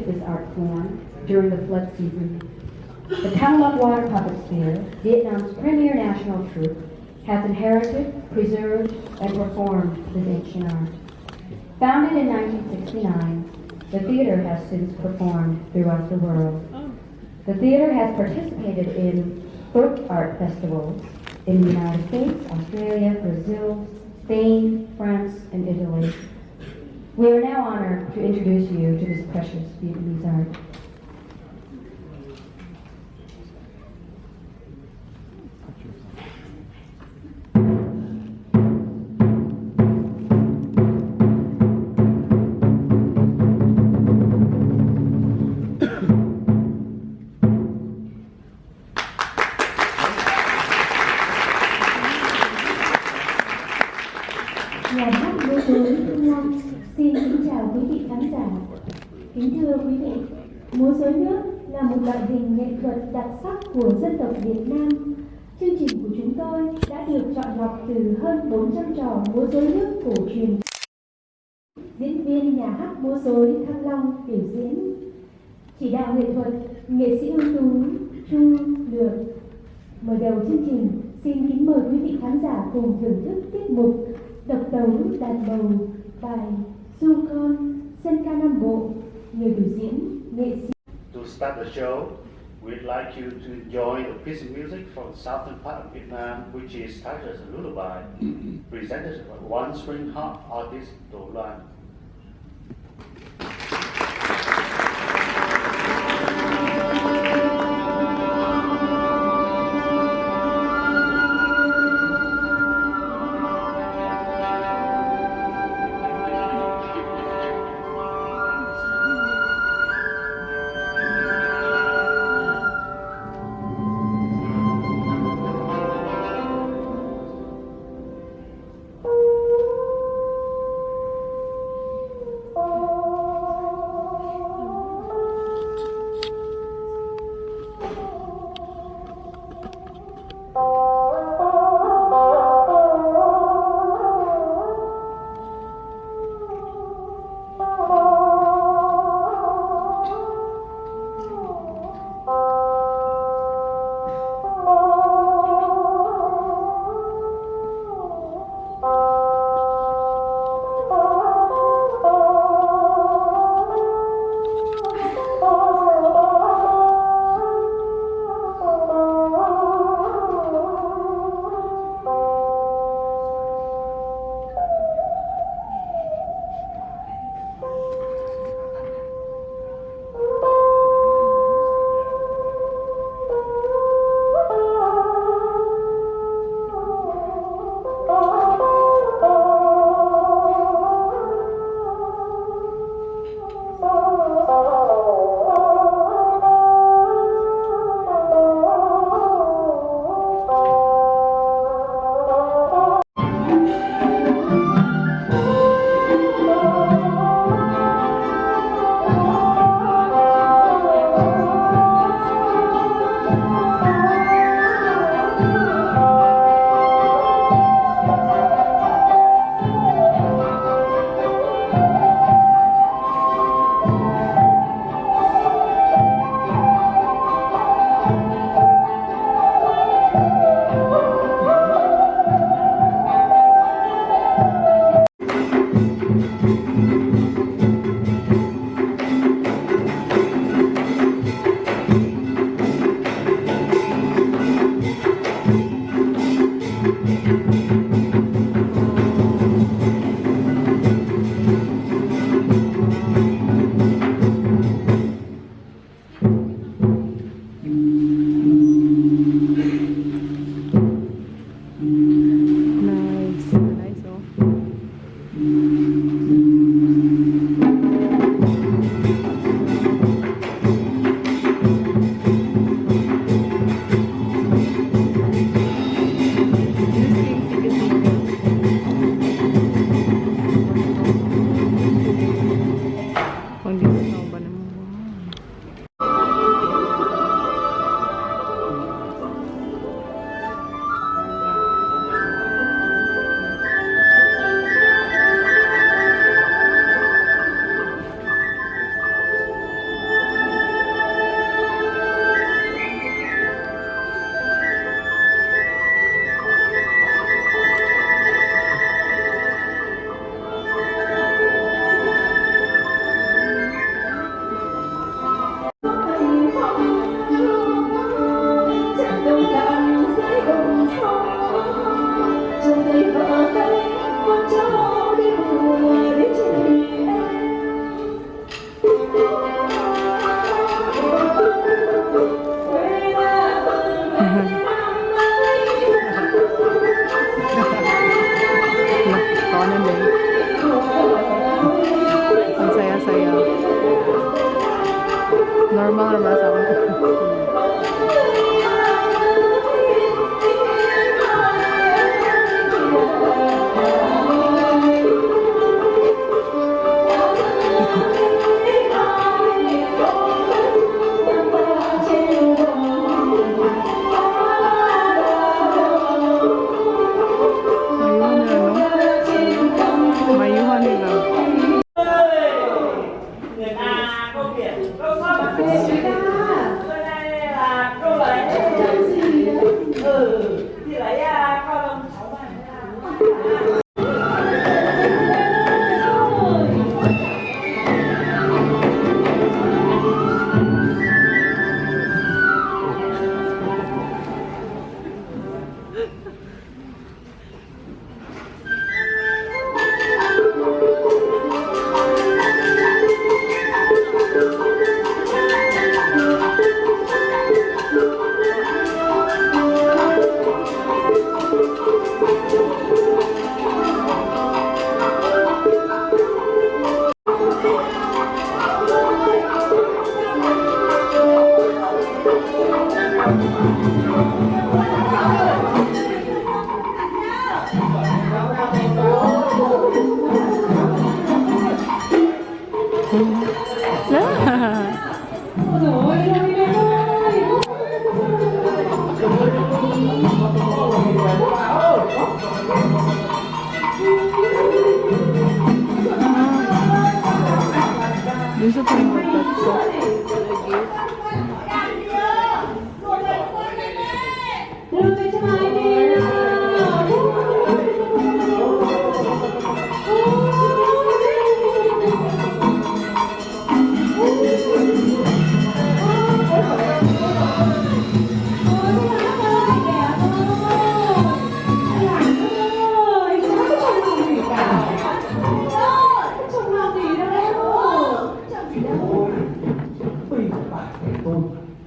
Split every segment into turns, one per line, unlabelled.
this art form during the flood season. The Hanoi Water Puppet Theater, Vietnam's premier national troupe, has inherited, preserved, and performed this ancient art. Founded in 1969, the theater has since performed throughout the world. The theater has participated in book art festivals in the United States, Australia, Brazil, Spain, France, and Italy. We are now honored to introduce you to this precious Vietnamese art.
Nhà hát múa rối Thăng Long xin kính chào quý vị khán giả. Kính thưa quý vị, múa rối nước là một loại hình nghệ thuật đặc sắc của dân tộc Việt Nam. Chương trình của chúng tôi đã được chọn lọc từ hơn 400 trò múa rối nước cổ truyền. Diễn viên nhà hát múa rối Thăng Long biểu diễn. Chỉ đạo nghệ thuật, nghệ sĩ ưu tú Chu Lược. Mở đầu chương trình, xin kính mời quý vị khán giả cùng thưởng thức tiết mục độc tấu đàn bầu bài Du Con, dân ca Nam Bộ, người biểu diễn nghệ sĩ.
To start the show, we'd like you to enjoy a piece of music from the southern part of Vietnam, which is titled as a lullaby, presented by one string harp artist, Do Loan.
normal naman sa akin. Mayuhan nila.
Người ta câu biển câu sóc câu này là câu lấy thì lấy câu đồng
你是朋友的。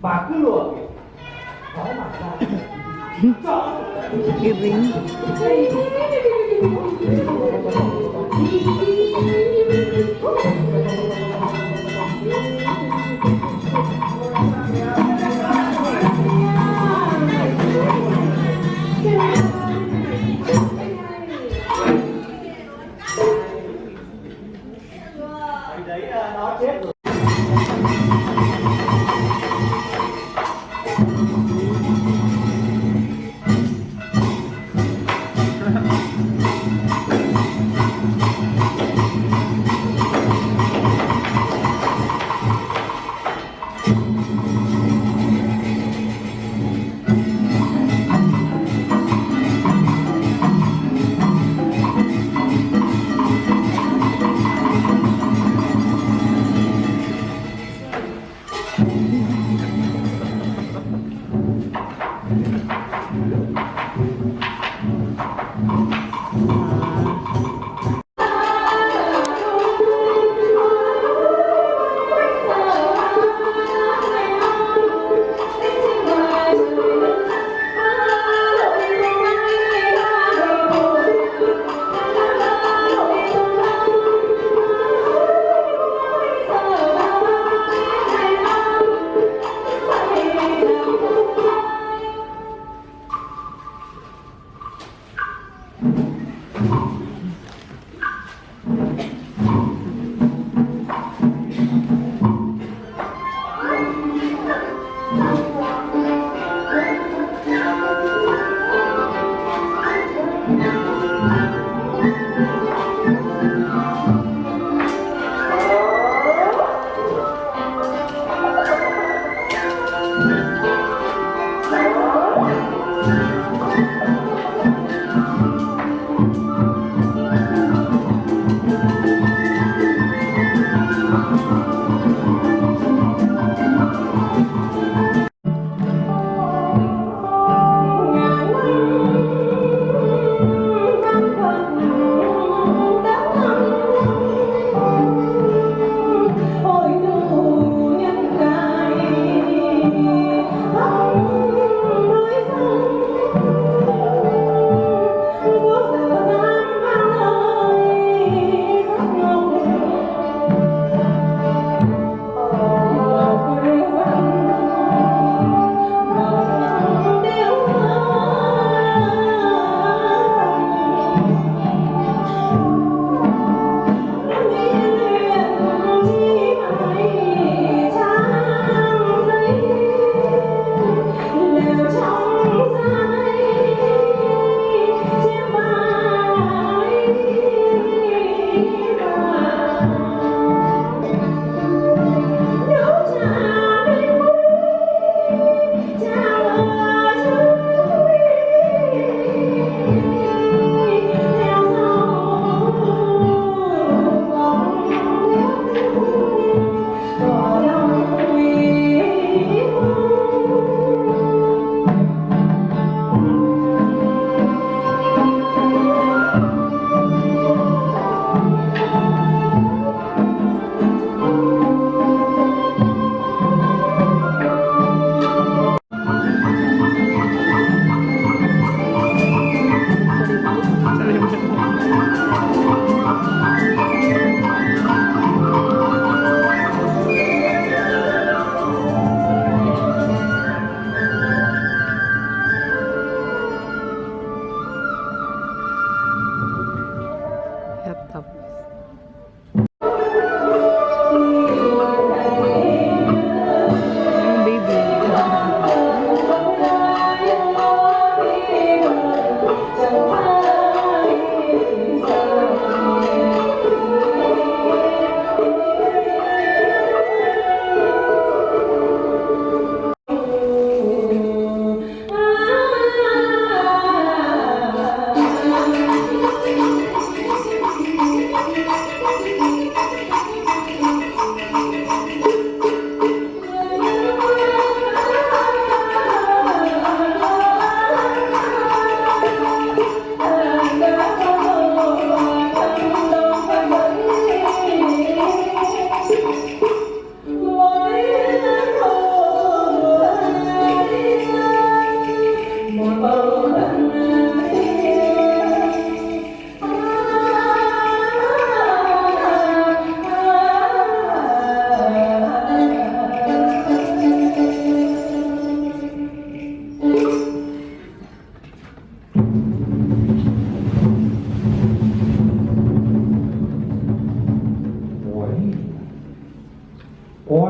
Bà cứ lừa đó mà ra
Giving.
đấy nó chết rồi.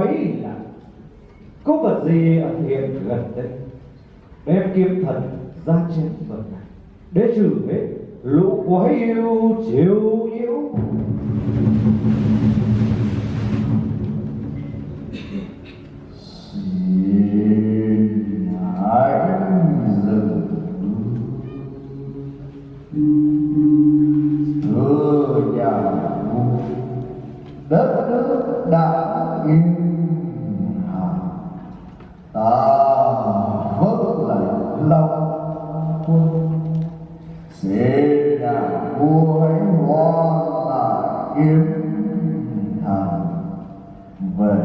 hỏi là có vật gì ẩn hiện gần đây, đem kiếm thần ra chém vật này để trừ hết lũ quái yêu chiều nhiễu.
Xin hãy dừng thưa nhà vua, đất nước đã yên hà, ta vâng lệnh long quân. Xin nhà vua hãy hoa lại kiếm thần về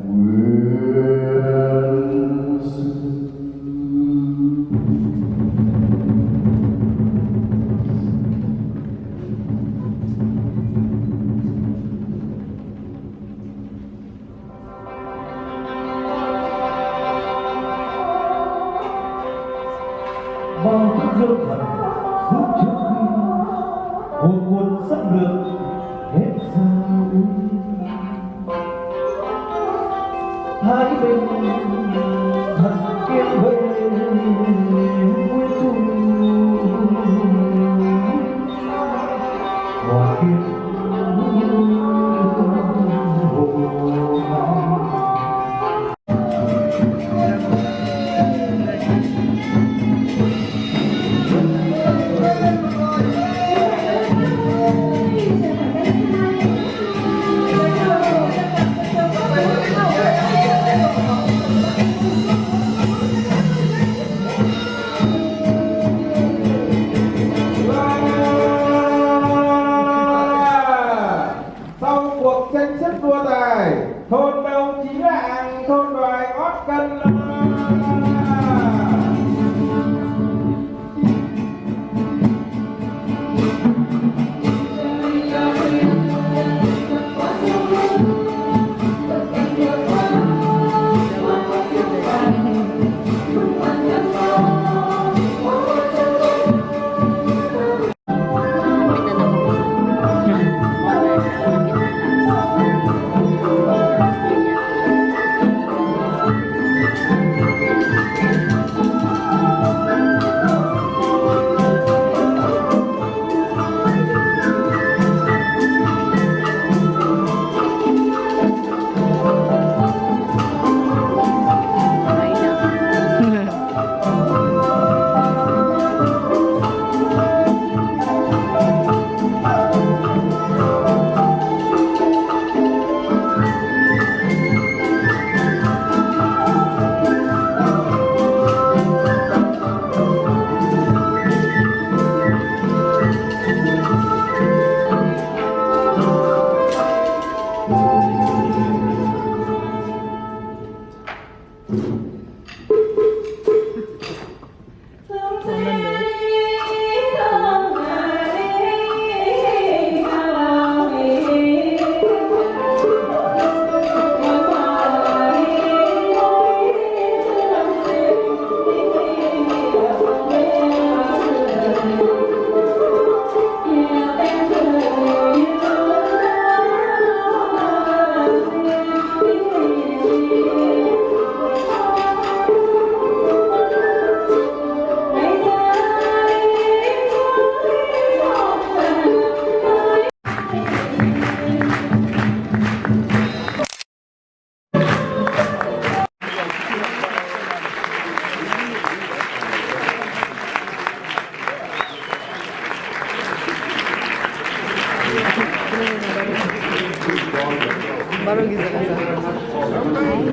nguyên xứ.
Bao thức dương thần giúp trước khi hồn quân xâm lược hết giờ uy. Hai bên thần kiếm về cuối cùng hòa kiếm
sau cuộc tranh chấp đua tài, thôn Đông Chí Lạng, thôn Đoài Ót Cân La.
Baru gitu kan.